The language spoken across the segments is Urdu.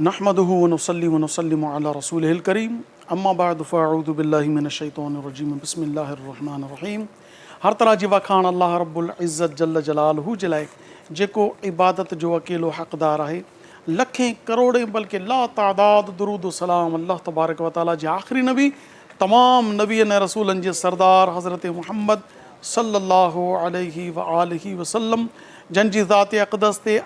نحمده ونصلي ونسلم على رسوله الكريم اما بعد فاعوذ بالله من الشيطان الرجيم بسم الله الرحمن الرحيم. ہر طرح جی وکھان اللہ رب العزت جل جلالہ جے لائے جيڪو عبادت جو اڪيلو حقدار ہے. لکھیں کروڑیں بلکہ لا تعداد درود و سلام اللہ تبارک و تعالیٰ جے آخری نبی تمام نبیین رسولن جے سردار حضرت محمد صلی اللہ علیہ وآلہ وسلم جن جی ذات اقدس تے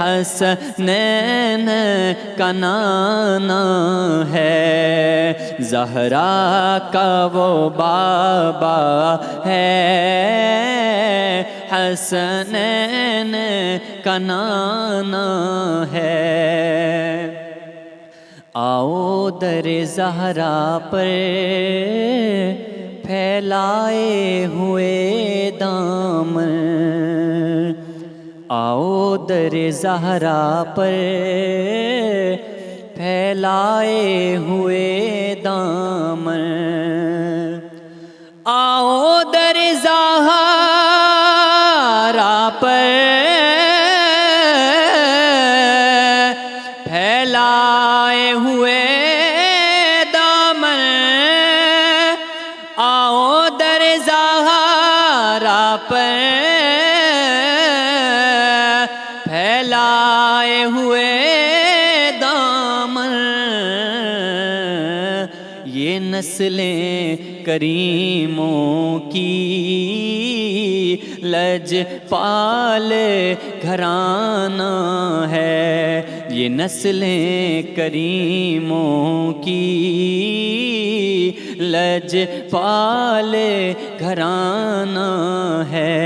حسنین کا نانا ہے، زہرا کا وہ بابا ہے، حسنین کا نانا ہے۔ آؤ در زہرا پر پھیلائے ہوئے دامن، آؤ در زہرا پر پھیلائے ہوئے دامن، آؤ در زہرا پر پھیلائے ہوئے دامن، آؤ در زہرا پر پھیلائے ہوئے دامن، یہ نسلیں کریموں کی لج پال گھرانہ ہے، یہ نسلیں کریموں کی لج پال گھرانہ ہے،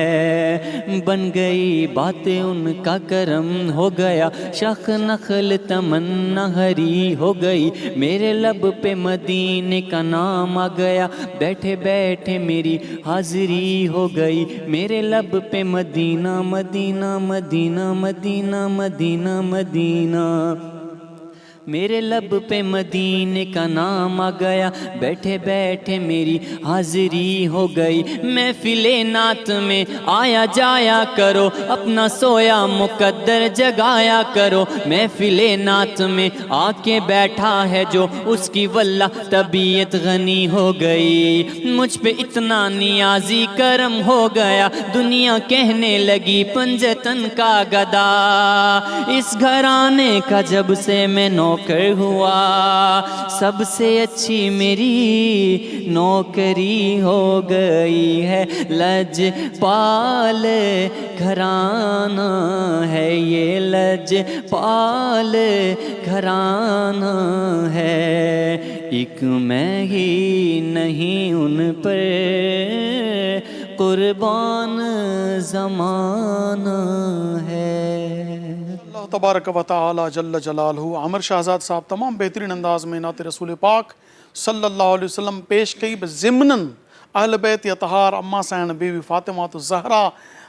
بن گئی باتیں ان کا کرم ہو گیا، شاخ نخل تمنا ہری ہو گئی، میرے لب پہ مدینے کا نام آ گیا، بیٹھے بیٹھے میری حاضری ہو گئی، میرے لب پہ مدینہ مدینہ مدینہ مدینہ مدینہ مدینہ، میرے لب پہ مدینے کا نام آ گیا، بیٹھے بیٹھے میری حاضری ہو گئی، محفل نعت میں آیا جایا کرو، اپنا سویا مقدر جگایا کرو، محفل نعت میں آ کے بیٹھا ہے جو، اس کی واللہ طبیعت غنی ہو گئی، مجھ پہ اتنا نیازی کرم ہو گیا، دنیا کہنے لگی پنجتن کا گدا، اس گھرانے کا جب سے میں نوکر ہوا، سب سے اچھی میری نوکری ہو گئی ہے، لج پال گھرانہ ہے، یہ لج پال گھرانہ ہے، ایک میں ہی نہیں ان پر قربان زمانہ ہے۔ اللہ تبارک و تعالی جل جلالہ عامر شہزاد صاحب تمام بہترین انداز میں نعت رسول پاک صلی اللہ علیہ وسلم پیش کئی ضمناً اہل بیت اطہار اما سین بیوی فاطمہ الزہرا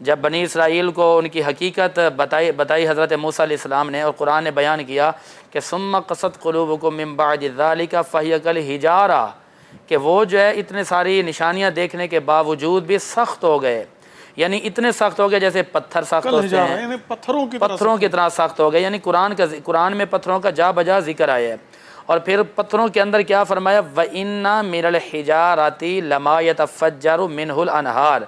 جب بنی اسرائیل کو ان کی حقیقت بتائی حضرت موسیٰ علیہ السلام نے، اور قرآن نے بیان کیا کہ ثم قست قلوبکم من بعد ذلک فہی کالحجارہ، کہ وہ جو ہے اتنے ساری نشانیاں دیکھنے کے باوجود بھی سخت ہو گئے، یعنی اتنے سخت ہو گئے جیسے پتھر سخت ہوتے ہیں، یعنی پتھروں کی طرح سخت ہو گئے، یعنی قرآن میں پتھروں کا جا بجا ذکر آیا ہے۔ اور پھر پتھروں کے اندر کیا فرمایا، وَإِنَّ مِنَ الْحِجَارَةِ لَمَا يَتَفَجَّرُ مِنْهُ الْأَنْهَارُ،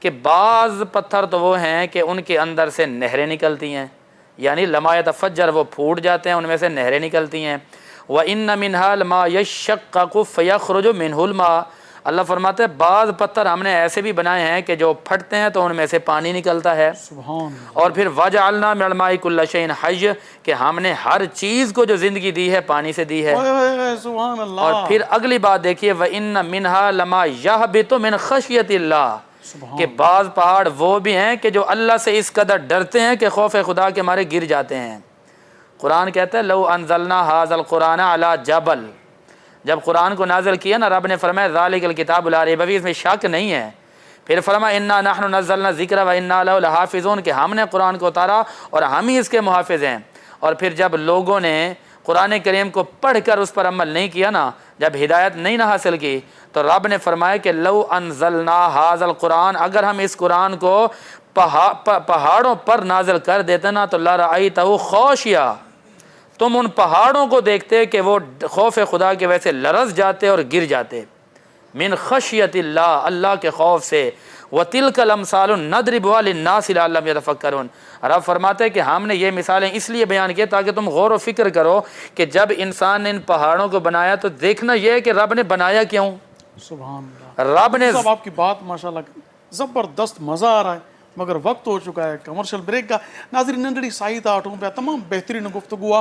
کہ بعض پتھر تو وہ ہیں کہ ان کے اندر سے نہریں نکلتی ہیں، یعنی لما یتفجر وہ پھوٹ جاتے ہیں، ان میں سے نہریں نکلتی ہیں۔ وَإِنَّ مِنْهَا لَمَا يَشَّقَّقُ فَيَخْرُجُ مِنْهُ الْمَاءُ، اللہ فرماتے ہیں بعض پتھر ہم نے ایسے بھی بنائے ہیں کہ جو پھٹتے ہیں تو ان میں سے پانی نکلتا ہے۔ سبحان اللہ۔ اور پھر وَجَعَلْنَا مِنَ الْمَاءِ كُلَّ شَيْءٍ حَيٍّ، کہ ہم نے ہر چیز کو جو زندگی دی ہے پانی سے دی ہے۔ سبحان اللہ۔ اور پھر اگلی بات دیکھیے، وَإِنَّ مِنْهَا لَمَا يَهْبِطُ مِنْ خَشْيَةِ اللَّهِ، کہ بعض پہاڑ وہ بھی ہیں کہ جو اللہ سے اس قدر ڈرتے ہیں کہ خوف خدا کے مارے گر جاتے ہیں۔ قرآن کہتا ہے لو انزلنا هذا القرآن على جبل، جب قرآن کو نازل کیا نا، رب نے فرمایا ذالک الکتاب لا ریب فیہ، اس میں شک نہیں ہے۔ پھر فرمایا انا نحن نزلنا الذکر وانا لہ لحافظون، کہ ہم نے قرآن کو اتارا اور ہم ہی اس کے محافظ ہیں۔ اور پھر جب لوگوں نے قرآن کریم کو پڑھ کر اس پر عمل نہیں کیا نا، جب ہدایت نہیں نہ حاصل کی، تو رب نے فرمایا کہ لو انزلنا ھذا القرآن، اگر ہم اس قرآن کو پہاڑوں پر نازل کر دیتے نا تو لرأیتہ خاشعا، تم ان پہاڑوں کو دیکھتے کہ وہ خوف خدا کے وجہ سے لرز جاتے اور گر جاتے، من خشیت اللہ، اللہ کے خوف سے۔ وَتِلْكَ الْأَمْثَالُ نَضْرِبُهَا لِلنَّاسِ لَعَلَّهُمْ يَتَفَكَّرُونَ، رب فرماتے ہیں کہ ہم نے یہ مثالیں اس لیے بیان کی تاکہ تم غور و فکر کرو کہ جب انسان نے ان پہاڑوں کو بنایا تو دیکھنا یہ ہے کہ رب نے بنایا کیوں۔ سبحان اللہ۔ رب نے صاحب آپ کی بات ماشاءاللہ زبردست، مزہ آ رہا ہے، مگر وقت ہو چکا ہے کمرشل بریک کا۔ ناظرین ننڈڑی سائی تا وٹھوں پیا، تمام بہترین گفتگو آ،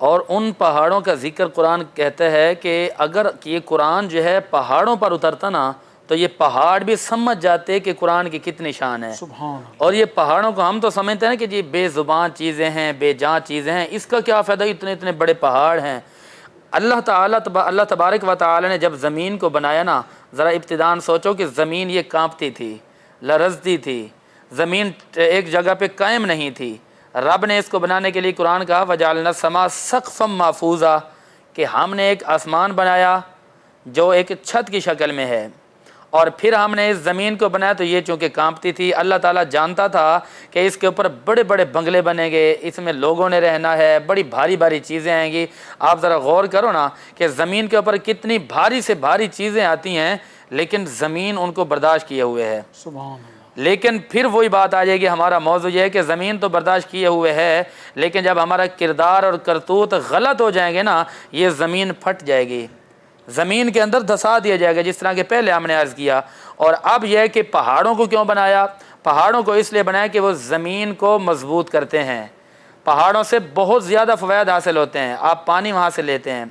اور ان پہاڑوں کا ذکر قرآن کہتا ہے کہ اگر یہ قرآن جو ہے پہاڑوں پر اترتا نا تو یہ پہاڑ بھی سمجھ جاتے کہ قرآن کی کتنی شان ہے۔ سبحان۔ اور یہ پہاڑوں کو ہم تو سمجھتے ہیں کہ جی بے زبان چیزیں ہیں، بے جان چیزیں ہیں، اس کا کیا فائدہ، اتنے اتنے بڑے پہاڑ ہیں۔ اللہ تبارک و تعالی نے جب زمین کو بنایا نا، ذرا ابتداً سوچو کہ زمین یہ کانپتی تھی، لرزتی تھی، زمین ایک جگہ پہ قائم نہیں تھی۔ رب نے اس کو بنانے کے لیے قرآن کہا وَجَعَلْنَا السَّمَاءَ سَقْفًا مَحْفُوظًا، کہ ہم نے ایک آسمان بنایا جو ایک چھت کی شکل میں ہے، اور پھر ہم نے اس زمین کو بنایا تو یہ چونکہ کانپتی تھی، اللہ تعالیٰ جانتا تھا کہ اس کے اوپر بڑے بڑے بنگلے بنیں گے، اس میں لوگوں نے رہنا ہے، بڑی بھاری بھاری چیزیں آئیں گی۔ آپ ذرا غور کرو نا کہ زمین کے اوپر کتنی بھاری سے بھاری چیزیں آتی ہیں، لیکن زمین ان کو برداشت کیے ہوئے ہے۔ سبحان اللہ۔ لیکن پھر وہی بات آ جائے گی، ہمارا موضوع یہ ہے کہ زمین تو برداشت کیے ہوئے ہے، لیکن جب ہمارا کردار اور کرتوت غلط ہو جائیں گے نا، یہ زمین پھٹ جائے گی، زمین کے اندر دھسا دیا جائے گا، جس طرح کہ پہلے ہم نے عرض کیا۔ اور اب یہ ہے کہ پہاڑوں کو کیوں بنایا؟ پہاڑوں کو اس لیے بنایا کہ وہ زمین کو مضبوط کرتے ہیں۔ پہاڑوں سے بہت زیادہ فوائد حاصل ہوتے ہیں، آپ پانی وہاں سے لیتے ہیں،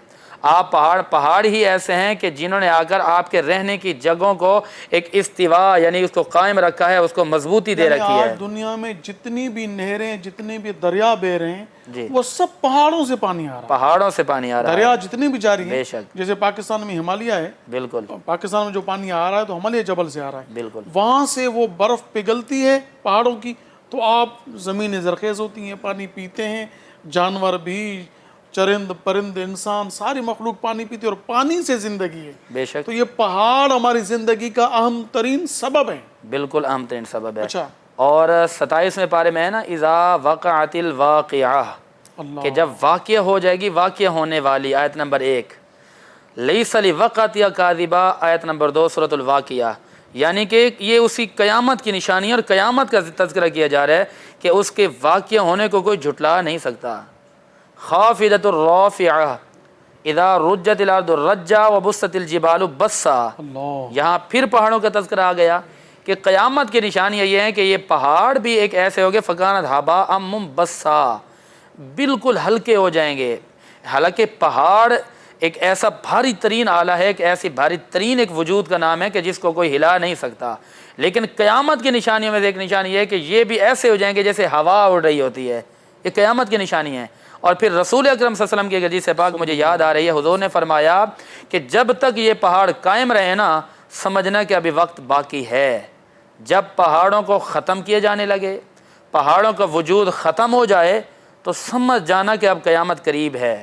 آپ پہاڑ ہی ایسے ہیں کہ جنہوں نے آ کر آپ کے رہنے کی جگہوں کو ایک استوا یعنی اس کو قائم رکھا ہے، اس کو مضبوطی دے رکھی ہے۔ آج دنیا میں جتنی بھی نہریں، جتنے بھی دریا بہ رہے جی، ہیں، وہ سب پہاڑوں سے پانی آ رہا ہے۔ پہاڑوں سے پانی آ رہا ہے، دریا جتنے بھی جاری ہیں، بے شک، جیسے پاکستان میں ہمالیہ ہے، بالکل پاکستان میں جو پانی آ رہا ہے تو ہمالیہ جبل سے آ رہا ہے، بالکل، وہاں سے وہ برف پگھلتی ہے پہاڑوں کی، تو آپ زمینیں زرخیز ہوتی ہیں، پانی پیتے ہیں، جانور بھی، چرند پرند انسان ساری مخلوق پانی پیتی ہے، اور پانی سے زندگی ہے۔ بے شک، تو یہ پہاڑ ہماری زندگی کا اہم ترین سبب ہے۔ بالکل اہم ترین سبب ہے۔ اچھا، اور 27ویں پارے میں ہے نا اذا وقعت الواقعہ، کہ جب واقعہ ہو جائے گی، واقعہ ہونے والی، آیت نمبر 1، لیس لوقعتہا کاذبہ، آیت نمبر 2 سورۃ الواقعہ، یعنی کہ یہ اسی قیامت کی نشانی اور قیامت کا تذکرہ کیا جا رہا ہے کہ اس کے واقع ہونے کو کوئی جھٹلا نہیں سکتا۔ خافضۃ الرافعہ، اذا رجت الارض رجا وبست الجبال بسا، اللہ، یہاں پھر پہاڑوں کا تذکرہ آ گیا کہ قیامت کی نشانیاں یہ ہیں کہ یہ پہاڑ بھی ایک ایسے ہوگے فکانت ہباء منبثا، بالکل ہلکے ہو جائیں گے۔ حالانکہ پہاڑ ایک ایسا بھاری ترین آلہ ہے، ایک ایسی بھاری ترین ایک وجود کا نام ہے کہ جس کو کوئی ہلا نہیں سکتا، لیکن قیامت کی نشانیوں میں سے ایک نشانی یہ ہے کہ یہ بھی ایسے ہو جائیں گے جیسے ہوا اڑ رہی ہوتی ہے، یہ قیامت کی نشانی ہے۔ اور پھر رسول اکرم صلی اللہ علیہ وسلم کی حدیث پاک مجھے یاد آ رہی ہے، حضور نے فرمایا کہ جب تک یہ پہاڑ قائم رہے نا، سمجھنا کہ ابھی وقت باقی ہے۔ جب پہاڑوں کو ختم کیے جانے لگے، پہاڑوں کا وجود ختم ہو جائے، تو سمجھ جانا کہ اب قیامت قریب ہے۔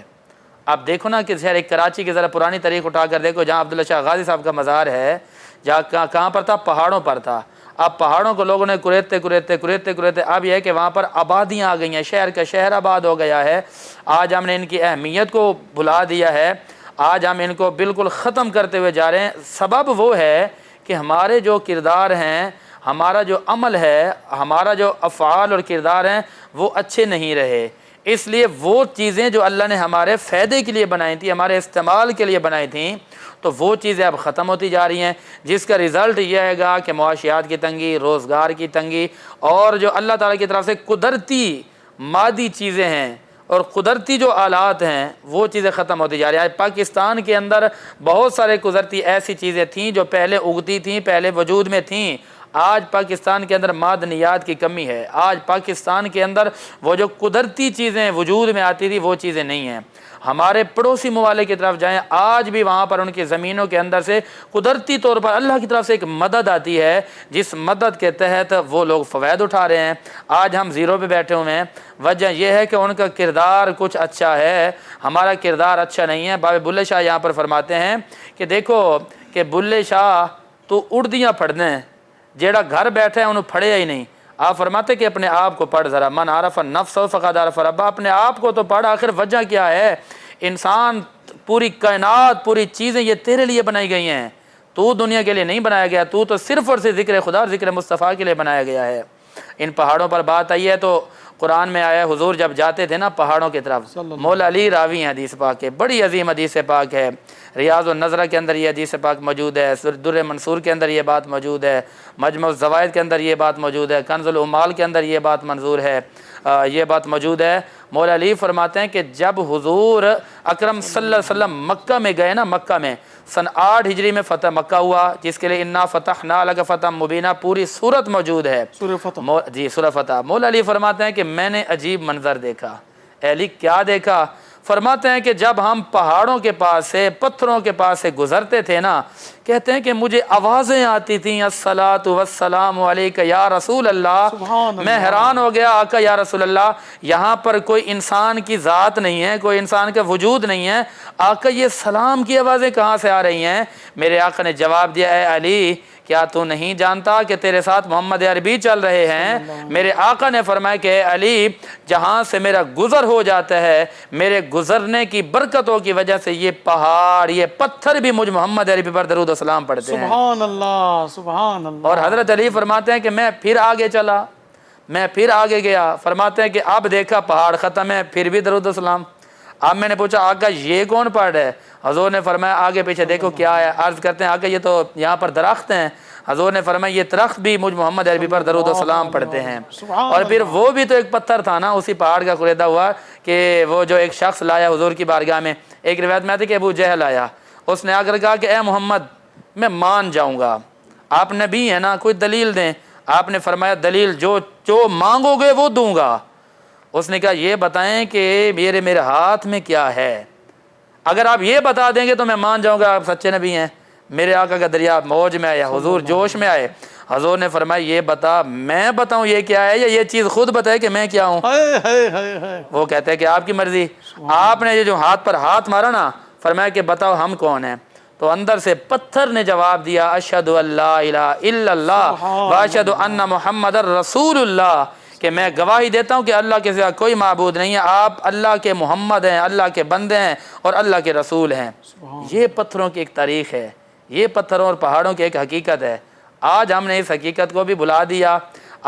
اب دیکھو نا کہ شہر کراچی کی ذرا پرانی تاریخ اٹھا کر دیکھو، جہاں عبداللہ شاہ غازی صاحب کا مزار ہے، جہاں کہاں پر تھا؟ پہاڑوں پر تھا۔ اب پہاڑوں کو لوگوں نے کریتے اب یہ ہے کہ وہاں پر آبادیاں آ گئی ہیں، شہر کا شہر آباد ہو گیا ہے۔ آج ہم نے ان کی اہمیت کو بھلا دیا ہے، آج ہم ان کو بالکل ختم کرتے ہوئے جا رہے ہیں۔ سبب وہ ہے کہ ہمارے جو کردار ہیں، ہمارا جو عمل ہے، ہمارا جو افعال اور کردار ہیں، وہ اچھے نہیں رہے۔ اس لیے وہ چیزیں جو اللہ نے ہمارے فائدے کے لیے بنائی تھیں، ہمارے استعمال کے لیے بنائی تھیں، تو وہ چیزیں اب ختم ہوتی جا رہی ہیں، جس کا رزلٹ یہ ہے گا کہ معاشیات کی تنگی، روزگار کی تنگی، اور جو اللہ تعالیٰ کی طرف سے قدرتی مادی چیزیں ہیں اور قدرتی جو آلات ہیں، وہ چیزیں ختم ہوتی جا رہی ہیں۔ آج پاکستان کے اندر بہت سارے قدرتی ایسی چیزیں تھیں جو پہلے اگتی تھیں، پہلے وجود میں تھیں۔ آج پاکستان کے اندر معدنیات کی کمی ہے، آج پاکستان کے اندر وہ جو قدرتی چیزیں وجود میں آتی تھی وہ چیزیں نہیں ہیں۔ ہمارے پڑوسی ممالک کی طرف جائیں، آج بھی وہاں پر ان کی زمینوں کے اندر سے قدرتی طور پر اللہ کی طرف سے ایک مدد آتی ہے، جس مدد کے تحت وہ لوگ فوائد اٹھا رہے ہیں۔ آج ہم زیرو پہ بیٹھے ہوئے ہیں، وجہ یہ ہے کہ ان کا کردار کچھ اچھا ہے، ہمارا کردار اچھا نہیں ہے۔ بابے بلے شاہ یہاں پر فرماتے ہیں کہ دیکھو کہ بلے شاہ تو اڑدیاں پڑھنے ہیں، جیڑا گھر بیٹھا ہے انہوں پڑھے ہی نہیں۔ آپ فرماتے کہ اپنے آپ کو پڑھ ذرا، من عرف النفس فقد عرف ربہ، اپنے آپ کو تو پڑھ۔ آخر وجہ کیا ہے؟ انسان، پوری کائنات، پوری چیزیں یہ تیرے لیے بنائی گئی ہیں، تو دنیا کے لیے نہیں بنایا گیا، تو صرف اور صرف ذکر خدا اور ذکر مصطفیٰ کے لیے بنایا گیا ہے۔ ان پہاڑوں پر بات آئی ہے تو قرآن میں آیا، حضور جب جاتے تھے نا پہاڑوں کی طرف، مولا علی راوی ہیں حدیث پاک کے، بڑی عظیم حدیث پاک ہے، ریاض النظرہ کے اندر یہ حدیث پاک موجود ہے، در منصور کے اندر یہ بات موجود ہے، مجمع الزوائد کے اندر یہ بات موجود ہے، کنز العمال کے اندر یہ بات منظور ہے، یہ بات موجود ہے۔ مولا علی فرماتے ہیں کہ جب حضور اکرم صلی اللہ علیہ وسلم مکہ میں گئے نا، مکہ میں سن 8 ہجری میں فتح مکہ ہوا، جس کے لیے انا فتحنا لک فتحا مبینہ پوری صورت موجود ہے، سورہ فتح۔ جی سورہ فتح۔ مولا علی فرماتے ہیں کہ میں نے عجیب منظر دیکھا۔ اے علی کیا دیکھا؟ فرماتے ہیں کہ جب ہم پہاڑوں کے پاس سے، پتھروں کے پاس سے گزرتے تھے نا، کہتے ہیں کہ مجھے آوازیں آتی تھیں، الصلاۃ والسلام علیک یا رسول اللہ۔ سبحان اللہ۔ میں حیران ہو گیا، آقا یا رسول اللہ، یہاں پر کوئی انسان کی ذات نہیں ہے، کوئی انسان کا وجود نہیں ہے، آقا یہ سلام کی آوازیں کہاں سے آ رہی ہیں؟ میرے آقا نے جواب دیا، اے علی کیا تو نہیں جانتا کہ تیرے ساتھ محمد عربی چل رہے ہیں؟ میرے آقا نے فرمایا کہ اے علی، جہاں سے میرا گزر ہو جاتا ہے، میرے گزرنے کی برکتوں کی وجہ سے یہ پہاڑ، یہ پتھر بھی مجھ محمد عربی پر درود و سلام پڑھتے ہیں۔ سبحان اللہ، سبحان اللہ۔ اور حضرت علی فرماتے ہیں کہ میں پھر آگے چلا، میں پھر آگے گیا، فرماتے ہیں کہ اب دیکھا پہاڑ ختم ہے، پھر بھی درود و سلام۔ اب میں نے پوچھا آقا یہ کون پڑھ رہا ہے؟ حضور نے فرمایا آگے پیچھے دیکھو کیا ہے۔ عرض کرتے ہیں آقا یہ تو یہاں پر درخت ہیں۔ حضور نے فرمایا یہ درخت بھی مجھ محمد عربی پر درود و سلام پڑھتے ہیں۔ اور پھر وہ بھی تو ایک پتھر تھا نا، اسی پہاڑ کا قریدا ہوا کہ وہ جو ایک شخص لایا حضور کی بارگاہ میں، ایک روایت میں آتی کہ ابو جہل آیا، اس نے آ کر کہا کہ اے محمد میں مان جاؤں گا، آپ نبی ہیں نا، کوئی دلیل دیں۔ آپ نے فرمایا دلیل جو مانگو گے وہ دوں گا۔ اس نے کہا یہ بتائیں کہ میرے ہاتھ میں کیا ہے، اگر آپ یہ بتا دیں گے تو میں مان جاؤں گا آپ سچے نبی ہیں۔ میرے آقا کا دریا موج میں آیا، حضور جوش میں آئے۔ حضور نے فرمایا یہ بتا، میں بتاؤں یہ کیا ہے یا یہ چیز خود بتائے کہ میں کیا ہوں؟ وہ کہتے ہیں کہ آپ کی مرضی۔ آپ نے یہ جو ہاتھ پر ہاتھ مارا نا، فرمایا کہ بتاؤ ہم کون ہیں؟ تو اندر سے پتھر نے جواب دیا اشہد ان لا الہ الا اللہ واشہد ان محمد رسول اللہ، کہ میں گواہی دیتا ہوں کہ اللہ کے سوا کوئی معبود نہیں ہے، آپ اللہ کے محمد ہیں، اللہ کے بندے ہیں اور اللہ کے رسول ہیں۔ یہ پتھروں کی ایک تاریخ ہے، یہ پتھروں اور پہاڑوں کی ایک حقیقت ہے۔ آج ہم نے اس حقیقت کو بھی بھلا دیا،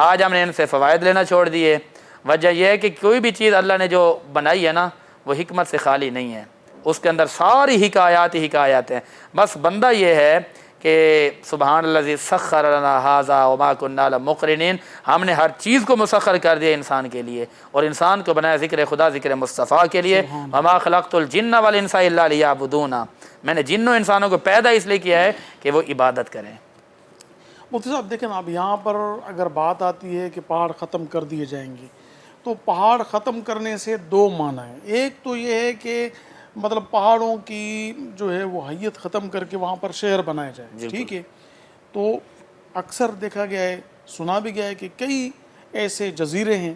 آج ہم نے ان سے فوائد لینا چھوڑ دیے۔ وجہ یہ ہے کہ کوئی بھی چیز اللہ نے جو بنائی ہے نا، وہ حکمت سے خالی نہیں ہے، اس کے اندر ساری حکایات ہی حکایات ہیں. بس بندہ یہ ہے کہ سبحان الذی سخر لنا ھذا وما كنا له مقرنین، ہم نے ہر چیز کو مسخر کر دیا انسان کے لیے، اور انسان کو بنایا ذکر خدا ذکر مصطفیٰ کے لیے. وما خلقت الجن والانس الا لیعبدون، میں نے جنوں انسانوں کو پیدا اس لیے کیا ہے کہ وہ عبادت کریں. مفتی صاحب دیکھیں نا، اب یہاں پر اگر بات آتی ہے کہ پہاڑ ختم کر دیے جائیں گے، تو پہاڑ ختم کرنے سے دو معنی ہیں. ایک تو یہ ہے کہ مطلب پہاڑوں کی جو ہے وہ حیت ختم کر کے وہاں پر شہر بنایا جائے، ٹھیک ہے. تو اکثر دیکھا گیا ہے، سنا بھی گیا ہے کہ کئی ایسے جزیرے ہیں،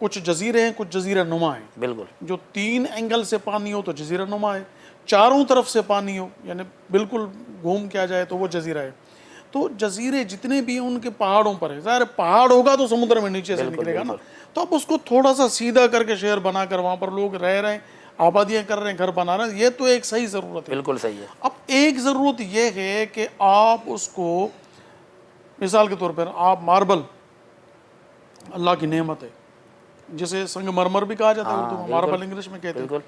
کچھ جزیرے ہیں، کچھ جزیرہ نما ہیں. بالکل. جو 3 اینگل سے پانی ہو تو جزیرہ نما ہے، چاروں طرف سے پانی ہو یعنی بالکل گھوم کے آ جائے تو وہ جزیرہ ہے. تو جزیرے جتنے بھی ہیں ان کے پہاڑوں پر ہے، ظاہر پہاڑ ہوگا تو سمندر میں نیچے سے نکلے گا نا. تو اب اس کو تھوڑا سا سیدھا کر کے شہر بنا کر وہاں پر لوگ رہ رہے ہیں، آبادیاں کر رہے ہیں، گھر بنا رہے ہیں، یہ تو ایک صحیح ضرورت ہے. بالکل صحیح ہے. اب ایک ضرورت یہ ہے کہ آپ اس کو مثال کے طور پر آپ ماربل اللہ کی نعمت ہے، جسے سنگ مرمر بھی کہا جاتا ہے اردو میں، ماربل انگلش میں کہتے ہیں.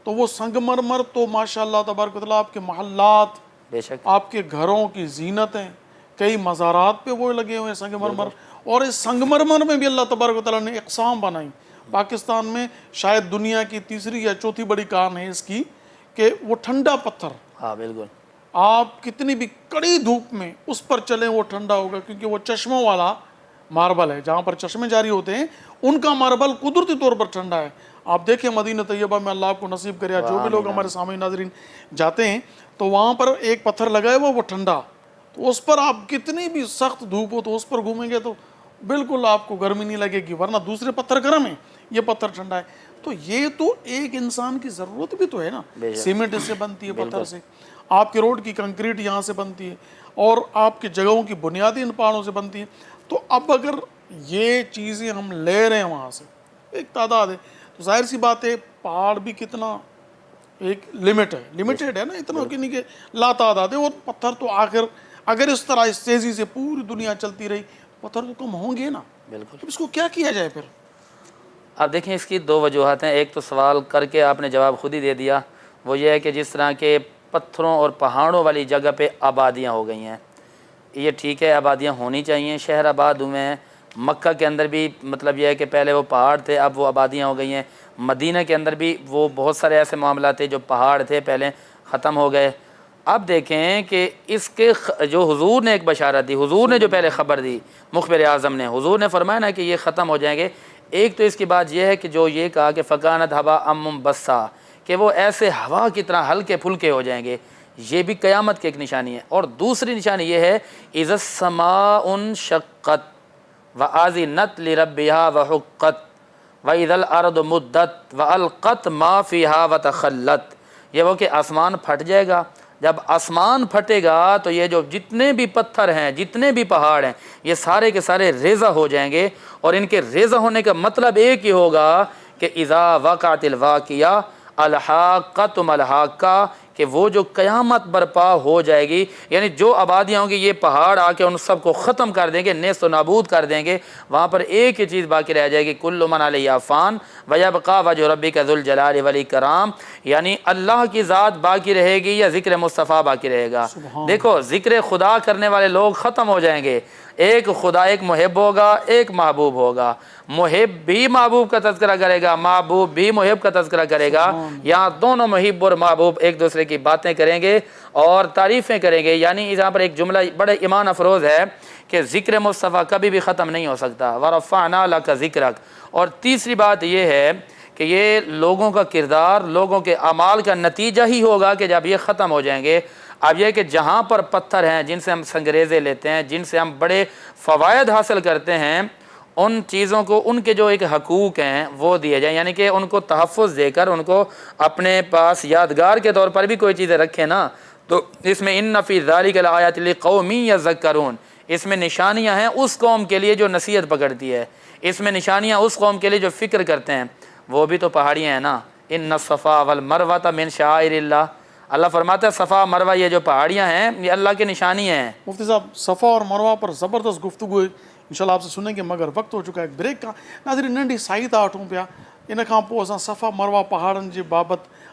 تو وہ سنگ مرمر تو ماشاءاللہ تبارک و تعالیٰ آپ کے محلات، بے شک آپ کے گھروں کی زینت ہیں، کئی مزارات پہ وہ لگے ہوئے ہیں سنگ مرمر. اور اس سنگ مرمر میں بھی اللہ تبارک و تعالیٰ نے اقسام بنائی. پاکستان میں شاید دنیا کی تیسری یا چوتھی بڑی کان ہے اس کی کہ وہ ٹھنڈا پتھر، ہاں بالکل، آپ کتنی بھی کڑی دھوپ میں اس پر چلیں وہ ٹھنڈا ہوگا، کیونکہ وہ چشموں والا ماربل ہے. جہاں پر چشمے جاری ہوتے ہیں ان کا ماربل قدرتی طور پر ٹھنڈا ہے. آپ دیکھیں مدینہ طیبہ میں، اللہ آپ کو نصیب کرے، جو بھی لوگ ہمارے سامعین ناظرین جاتے ہیں تو وہاں پر ایک پتھر لگا ہے وہ ٹھنڈا. تو اس پر آپ کتنی بھی سخت دھوپ ہو تو اس پر گھومیں گے تو بالکل آپ کو گرمی نہیں لگے گی، ورنہ دوسرے پتھر گرم ہیں، یہ پتھر ٹھنڈا ہے. تو یہ تو ایک انسان کی ضرورت بھی تو ہے نا. سیمنٹ اس سے بنتی ہے، پتھر سے. آپ کے روڈ کی کنکریٹ یہاں سے بنتی ہے، اور آپ کی جگہوں کی بنیادی ان پہاڑوں سے بنتی ہے. تو اب اگر یہ چیزیں ہم لے رہے ہیں وہاں سے ایک تعداد ہے، تو ظاہر سی بات ہے پہاڑ بھی کتنا ایک لمٹ ہے، لمیٹیڈ ہے نا، اتنا کہ نہیں کہ لا تعداد ہے. وہ پتھر تو آخر اگر اس طرح اس تیزی سے پوری دنیا چلتی رہی پتھر تو کم ہوں گے نا. بالکل. تو اس کو کیا کیا جائے پھر؟ اب دیکھیں اس کی 2 وجوہات ہیں. ایک تو سوال کر کے آپ نے جواب خود ہی دے دیا، وہ یہ ہے کہ جس طرح کے پتھروں اور پہاڑوں والی جگہ پہ آبادیاں ہو گئی ہیں، یہ ٹھیک ہے، آبادیاں ہونی چاہیے، شہر آباد ہوئے ہیں. مکہ کے اندر بھی مطلب یہ ہے کہ پہلے وہ پہاڑ تھے، اب وہ آبادیاں ہو گئی ہیں. مدینہ کے اندر بھی وہ بہت سارے ایسے معاملات تھے جو پہاڑ تھے پہلے ختم ہو گئے. اب دیکھیں کہ اس کے جو حضور نے ایک بشارت دی، حضور نے جو پہلے خبر دی، مخبر اعظم نے، حضور نے فرمایا نا کہ یہ ختم ہو جائیں گے. ایک تو اس کی بات یہ ہے کہ جو یہ کہا کہ فکانت ہوا منبثا، کہ وہ ایسے ہوا کی طرح ہلکے پھلکے ہو جائیں گے، یہ بھی قیامت کی ایک نشانی ہے. اور دوسری نشانی یہ ہے اذا السماء انشقت وآذنت لربها وحقت وإذا الأرض مدت وألقت ما فيها وتخلت. یہ وہ کہ آسمان پھٹ جائے گا. جب آسمان پھٹے گا تو یہ جو جتنے بھی پتھر ہیں، جتنے بھی پہاڑ ہیں، یہ سارے کے سارے ریزہ ہو جائیں گے. اور ان کے ریزہ ہونے کا مطلب ایک ہی ہوگا کہ اذا وقعت الواقعہ الحاقۃ ملحاقہ، کہ وہ جو قیامت برپا ہو جائے گی، یعنی جو آبادیاں ہوں گی یہ پہاڑ آ کے ان سب کو ختم کر دیں گے، نیست و نابود کر دیں گے. وہاں پر ایک ہی چیز باقی رہ جائے گی، کل من علیہا فان ویبقی وجہ ربک ذو الجلال والاکرام، یعنی اللہ کی ذات باقی رہے گی یا ذکر مصطفیٰ باقی رہے گا. دیکھو ذکر خدا کرنے والے لوگ ختم ہو جائیں گے. ایک خدا، ایک محب ہوگا، ایک محبوب ہوگا. محب بھی محبوب کا تذکرہ کرے گا، محبوب بھی محب کا تذکرہ کرے گا. یہاں دونوں محب اور محبوب ایک دوسرے کی باتیں کریں گے اور تعریفیں کریں گے. یعنی یہاں پر ایک جملہ بڑے ایمان افروز ہے کہ ذکر مصطفیٰ کبھی بھی ختم نہیں ہو سکتا. وَرَفَعْنَا لَكَ ذِكْرَكَ. اور تیسری بات یہ ہے کہ یہ لوگوں کا کردار، لوگوں کے اعمال کا نتیجہ ہی ہوگا کہ جب یہ ختم ہو جائیں گے. اب یہ کہ جہاں پر پتھر ہیں جن سے ہم سنگریزے لیتے ہیں، جن سے ہم بڑے فوائد حاصل کرتے ہیں، ان چیزوں کو ان کے جو ایک حقوق ہیں وہ دیے جائیں، یعنی کہ ان کو تحفظ دے کر ان کو اپنے پاس یادگار کے طور پر بھی کوئی چیزیں رکھیں نا. تو اس میں ان فی ذلک لآیات لقوم یذکرون، اس میں نشانیاں ہیں اس قوم کے لیے جو نصیحت پکڑتی ہے، اس میں نشانیاں اس قوم کے لیے جو فکر کرتے ہیں. وہ بھی تو پہاڑیاں ہیں نا. ان الصفا والمروہ من شعائر اللہ، اللہ فرماتا ہے صفا مروہ یہ جو پہاڑیاں ہیں یہ اللہ کی نشانی ہیں. مفتی صاحب صفا اور مروہ پر زبردست گفتگو ہے، انشاءاللہ آپ سے سنیں گے، مگر وقت ہو چکا ہے ایک بریک کا. ناظرین ننڈی سائی تا وٹھوں پیا، ان کھاں پوء اساں صفا مروہ پہاڑن جے بابت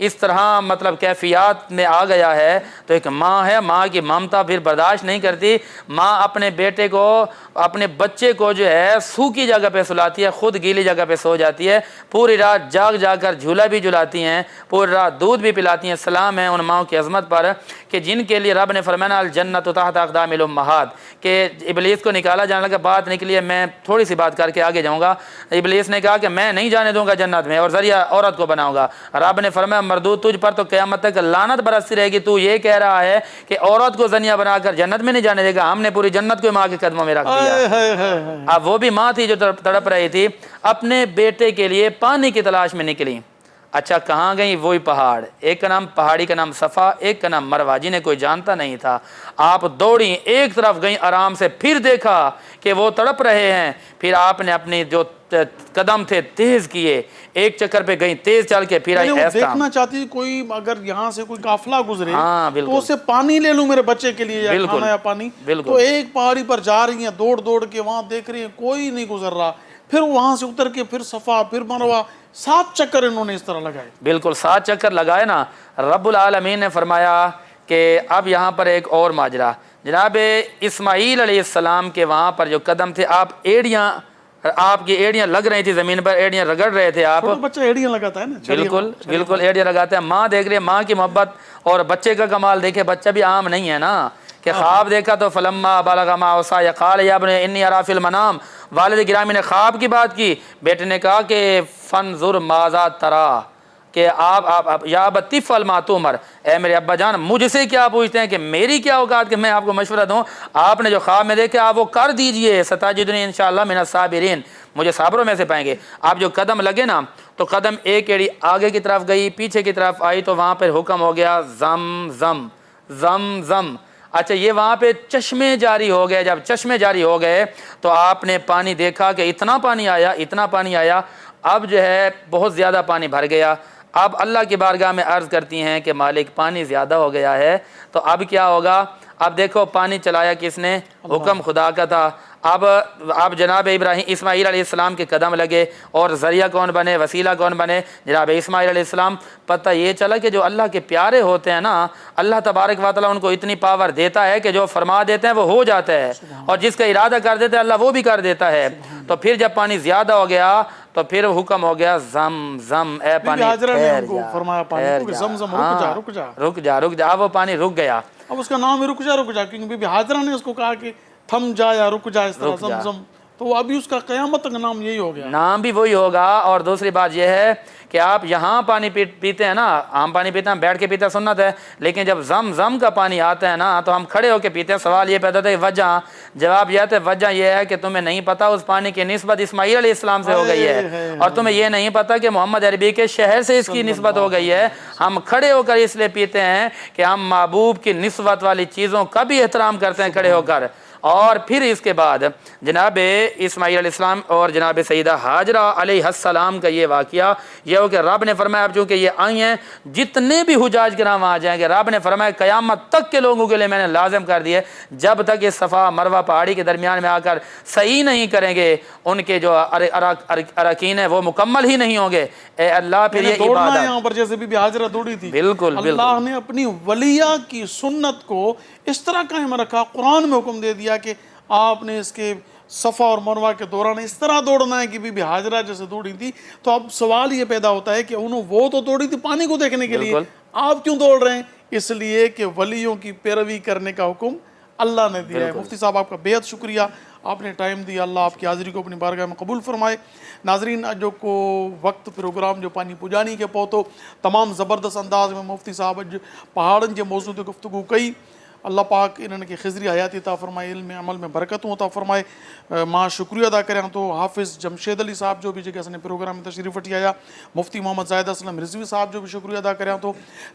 اس طرح مطلب کیفیات میں آ گیا ہے، تو ایک ماں ہے، ماں کی ممتا پھر برداشت نہیں کرتی، ماں اپنے بیٹے کو، اپنے بچے کو جو ہے سوکھی جگہ پہ سلاتی ہے، خود گیلی جگہ پہ سو جاتی ہے، پوری رات جاگ جاگ کر جھولا بھی جھلاتی ہیں، پوری رات دودھ بھی پلاتی ہیں۔ سلام ہے ان ماؤں کی عظمت پر کہ جن کے لیے رب نے فرمایا الجنت تحت اقدام الامہات، کہ ابلیس کو نکالا جانے لگا، بات نکلی ہے، میں تھوڑی سی بات کر کے آگے جاؤں گا۔ ابلیس نے کہا کہ میں نہیں جانے دوں گا جنت میں اور ذریعہ عورت کو بناؤں گا۔ رب نے فرمایا مردود تجھ پر تو قیامت تک لعنت برستی رہے گی، تو یہ کہہ رہا ہے کہ عورت کو ذریعہ بنا کر جنت میں نہیں جانے دے گا۔ ہم نے پوری جنت کو ماں کے قدموں میں رکھ دیا۔ اب وہ بھی ماں تھی جو تڑپ رہی تھی، اپنے بیٹے کے لیے پانی کی تلاش میں نکلی۔ اچھا کہاں گئی؟ وہی پہاڑ، ایک کا نام پہاڑی کا نام صفا، ایک کا نام مروہ، جنہیں کوئی جانتا نہیں تھا۔ آپ دوڑی ایک طرف گئیں آرام سے، پھر دیکھا کہ وہ تڑپ رہے ہیں، پھر آپ نے اپنی جو قدم تھے تیز کیے، ایک چکر پہ گئیں تیز چل کے، پھر آئی ایسا دیکھنا چاہتی کوئی اگر یہاں سے کوئی قافلہ گزرے ہاں بالکل، تو اسے پانی لے لوں میرے بچے کے لیے، یا کھانا یا پانی، تو ایک پہاڑی پر جا رہی ہیں، دوڑ دوڑ کے وہاں دیکھ رہی ہیں کوئی نہیں گزر رہا، پھر وہاں سے اتر کے پھر صفا پھر مروہ، 7 چکر انہوں نے اس طرح لگائے۔ بالکل 7 چکر لگائے نا۔ رب العالمین نے فرمایا کہ اب یہاں پر ایک اور ماجرا، جناب اسماعیل علیہ السلام کے وہاں پر جو قدم تھے، آپ کی ایڑیاں لگ رہی تھی زمین پر، ایڑیاں رگڑ رہے تھے آپ، چھوٹا بچہ ایڑیاں لگاتا ہے نا، بالکل بالکل ایڑیاں لگاتے ہیں۔ ماں دیکھ رہی ہے، ماں کی محبت اور بچے کا کمال دیکھے، بچہ بھی عام نہیں ہے نا، کہ خواب دیکھا تو فلما بلغ معه السعي قال یا ابن انی ارى في المنام، والد گرامی نے خواب کی بات کی، بیٹے نے کہا کہ فانظر ماذا ترى، کہ آپ یا ابت افعل ما تؤمر، اے میرے ابا جان مجھ سے کیا پوچھتے ہیں، کہ میری کیا اوقات کہ میں آپ کو مشورہ دوں، آپ نے جو خواب میں دیکھا آپ وہ کر دیجئے، ستجدنی انشاءاللہ من الصابرین، مجھے صابروں میں سے پائیں گے۔ آپ جو قدم لگے نا تو قدم ایک ایڑی آگے کی طرف گئی، پیچھے کی طرف آئی، تو وہاں پہ حکم ہو گیا زم زم زم زم۔ اچھا یہ وہاں پہ چشمے جاری ہو گئے، جب چشمے جاری ہو گئے تو آپ نے پانی دیکھا کہ اتنا پانی آیا، اب جو ہے بہت زیادہ پانی بھر گیا۔ اب اللہ کی بارگاہ میں عرض کرتی ہیں کہ مالک پانی زیادہ ہو گیا ہے، تو اب کیا ہوگا؟ اب دیکھو پانی چلایا کس نے؟ حکم خدا کا تھا۔ اب جناب اسماعیل علیہ السلام کے قدم لگے، اور ذریعہ کون بنے، وسیلہ کون بنے؟ جناب اسماعیل علیہ السلام۔ پتہ یہ چلا کہ جو اللہ کے پیارے ہوتے ہیں نا، اللہ تبارک و تعالیٰ ان کو اتنی پاور دیتا ہے کہ جو فرما دیتے ہیں وہ ہو جاتا ہے، اور جس کا ارادہ کر دیتے ہیں اللہ وہ بھی کر دیتا ہے۔ تو پھر جب پانی زیادہ ہو گیا تو پھر حکم ہو گیا زم زم، اے پانی رک جا۔ اب وہ پانی رک گیا۔ اب اس کا نام ہے رک جا، کیونکہ بی بی حاجرہ نے اس کو کہا کہ تھم جا یا رک جا، اس طرح زمزم، تو ابھی اس کا قیامت تک نام یہی ہو گیا، نام بھی وہی ہوگا۔ اور دوسری بات یہ ہے کہ آپ یہاں پانی پیتے ہیں نا، عام پانی پیتے ہیں، بیٹھ کے پیتے ہیں سنت ہے، لیکن جب زم زم کا پانی آتا ہے نا تو ہم کھڑے ہو کے پیتے ہیں۔ سوال یہ پیدا ہوتا ہے وجہ، جواب یہ ہے وجہ یہ ہے کہ تمہیں نہیں پتا اس پانی کی نسبت اسماعیل علیہ السلام سے ہو گئی ہے، اور تمہیں یہ نہیں پتا کہ محمد عربی کے شہر سے اس کی نسبت ہو گئی ہے۔ ہم کھڑے ہو کر اس لیے پیتے ہیں کہ ہم محبوب کی نسبت والی چیزوں کا بھی احترام کرتے ہیں کھڑے ہو کر۔ اور پھر اس کے بعد جناب اسماعیل علیہ السلام اور جناب سیدہ حاجرہ علیہ السلام کا یہ واقعہ یہ ہو کہ رب نے فرمایا اب چونکہ یہ آئی ہیں، جتنے بھی حجاج کرام آ جائیں گے، رب نے فرمایا قیامت تک کے لوگوں کے لیے میں نے لازم کر دیے، جب تک یہ صفا مروہ پہاڑی کے درمیان میں آ کر صحیح نہیں کریں گے، ان کے جو اراکین ہیں وہ مکمل ہی نہیں ہوں گے۔ اے اللہ پھر یہ عبادت یہاں پر جیسے بی بی حاجرہ دوڑی تھی، بالکل اللہ نے اپنی ولیہ کی سنت کو اس طرح قائم رکھا، قرآن میں حکم دے دیا کہ آپ نے اس کے صفا اور مروہ کے دوران اس طرح دوڑنا ہے کہ بی بی حاجرہ جیسے دوڑی تھی۔ تو اب سوال یہ پیدا ہوتا ہے کہ وہ تو دوڑی تھی پانی کو دیکھنے کے لیے، آپ کیوں دوڑ رہے ہیں؟ اس لیے کہ ولیوں کی پیروی کرنے کا حکم اللہ نے دیا ہے۔ مفتی صاحب آپ کا بے حد شکریہ، آپ نے ٹائم دیا، اللہ آپ کی حاضری کو اپنی بارگاہ میں قبول فرمائے۔ ناظرین جو کو وقت پروگرام جو پانی پجانی کے پوتو تمام زبردست انداز میں مفتی صاحب پہاڑن کے موضوع تے گفتگو کئی، اللہ پاک انہوں نے خضری حیاتی عطا فرمائے، علم عمل میں برکتوں عطا فرمائے۔ ماں شکریہ ادا کریں تو حافظ جمشید علی صاحب جو بھی جگہ سے پروگرام میں تشریف وٹھی آیا، مفتی محمد زاہد اسلم رضوی صاحب جو بھی شکریہ ادا کریں تو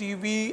TV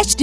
HD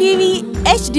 TV HD